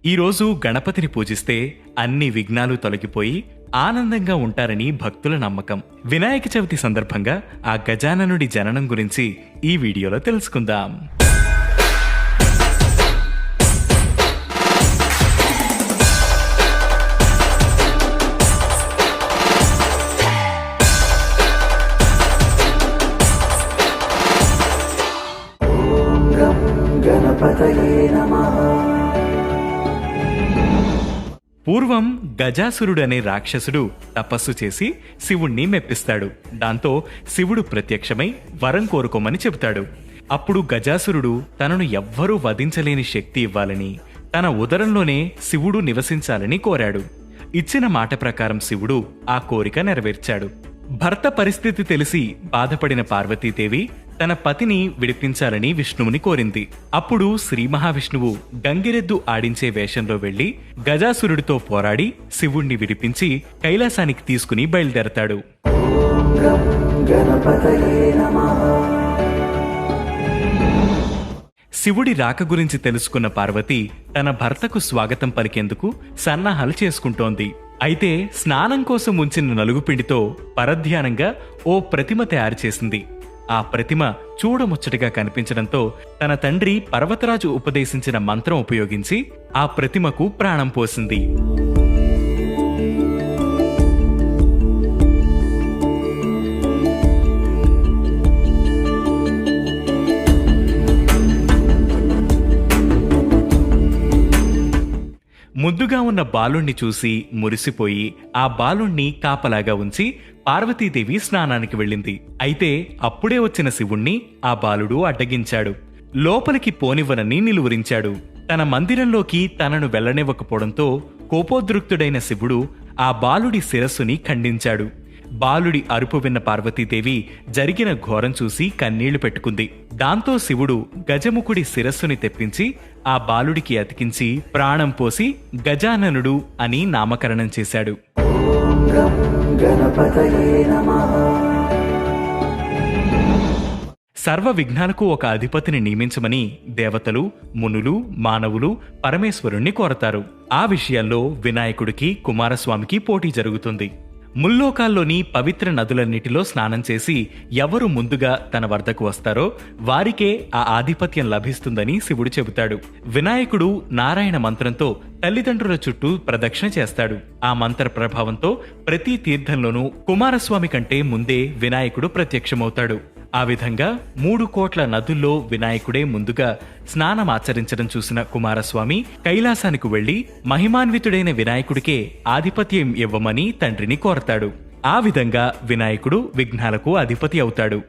ఈరోజు గణపతిని పూజిస్తే అన్ని విఘ్నాలు తొలగిపోయి ఆనందంగా ఉంటారని భక్తుల నమ్మకం. వినాయక చవితి సందర్భంగా ఆ గజాననుడి జననం గురించి ఈ వీడియోలో తెలుసుకుందాం. పూర్వం గజాసురుడనే రాక్షసుడు తపస్సు చేసి శివుణ్ణి మెప్పిస్తాడు. దాంతో శివుడు ప్రత్యక్షమై వరం కోరుకోమని చెబుతాడు. అప్పుడు గజాసురుడు తనను ఎవ్వరూ వధించలేని శక్తి ఇవ్వాలని, తన ఉదరంలోనే శివుడు నివసించాలని కోరాడు. ఇచ్చిన మాట ప్రకారం శివుడు ఆ కోరిక నెరవేర్చాడు. భర్త పరిస్థితి తెలిసి బాధపడిన పార్వతీదేవి తన పతిని విడిపించాలని విష్ణువుని కోరింది. అప్పుడు శ్రీ మహావిష్ణువు గంగిరెద్దు ఆడించే వేషంలో వెళ్లి గజాసురుడితో పోరాడి శివుణ్ణి విడిపించి కైలాసానికి తీసుకుని బయలుదేరతాడు. శివుడి రాక గురించి తెలుసుకున్న పార్వతి తన భర్తకు స్వాగతం పలికేందుకు సన్నాహాలు చేసుకుంటోంది. అయితే స్నానం కోసం ఉంచిన నలుగుపిండితో పరధ్యానంగా ఓ ప్రతిమ తయారు చేసింది. ఆ ప్రతిమ చూడముచ్చటగా కనిపించడంతో తన తండ్రి పర్వతరాజు ఉపదేశించిన మంత్రం ఉపయోగించి ఆ ప్రతిమకు ప్రాణం పోసింది. ముద్దుగా ఉన్న బాలుణ్ణి చూసి మురిసిపోయి ఆ బాలుణ్ణి కాపలాగా ఉంచి పార్వతీదేవి స్నానానికి వెళ్ళింది. అయితే అప్పుడే వచ్చిన శివుణ్ణి ఆ బాలుడు అడ్డగించాడు. లోపలికి పోనివ్వనని నిలువరించాడు. తన మందిరంలోకి తనను వెళ్లనివ్వకపోవడంతో కోపోద్రుక్తుడైన శివుడు ఆ బాలుడి శిరస్సుని ఖండించాడు. బాలుడి అరుపు విన్న పార్వతీదేవి జరిగిన ఘోరం చూసి కన్నీళ్లు పెట్టుకుంది. దాంతో శివుడు గజముఖుడి శిరస్సుని తెప్పించి ఆ బాలుడికి అతికించి ప్రాణం పోసి గజాననుడు అని నామకరణం చేశాడు. సర్వ విఘ్నాలకు ఒక అధిపతిని నియమించమని దేవతలు, మునులు, మానవులు పరమేశ్వరుణ్ణి కోరతారు. ఆ విషయాల్లో వినాయకుడికి, కుమారస్వామికి పోటీ జరుగుతుంది. ముల్లోకాల్లోని పవిత్ర నదులన్నిటిలో స్నానం చేసి ఎవరు ముందుగా తన వద్దకు వస్తారో వారికే ఆ ఆధిపత్యం లభిస్తుందని శివుడు చెబుతాడు. వినాయకుడు నారాయణ మంత్రంతో తల్లిదండ్రుల చుట్టూ ప్రదక్షిణ చేస్తాడు. ఆ మంత్ర ప్రభావంతో ప్రతి తీర్థంలోనూ కుమారస్వామి కంటే ముందే వినాయకుడు ప్రత్యక్షమవుతాడు. ఆ విధంగా 3 కోట్ల నదుల్లో వినాయకుడే ముందుగా స్నానమాచరించడం చూసిన కుమారస్వామి కైలాసానికి వెళ్లి మహిమాన్వితుడైన వినాయకుడికే ఆధిపత్యం ఇవ్వమని తండ్రిని కోరతాడు. ఆ విధంగా వినాయకుడు విఘ్నాలకు అధిపతి అవుతాడు.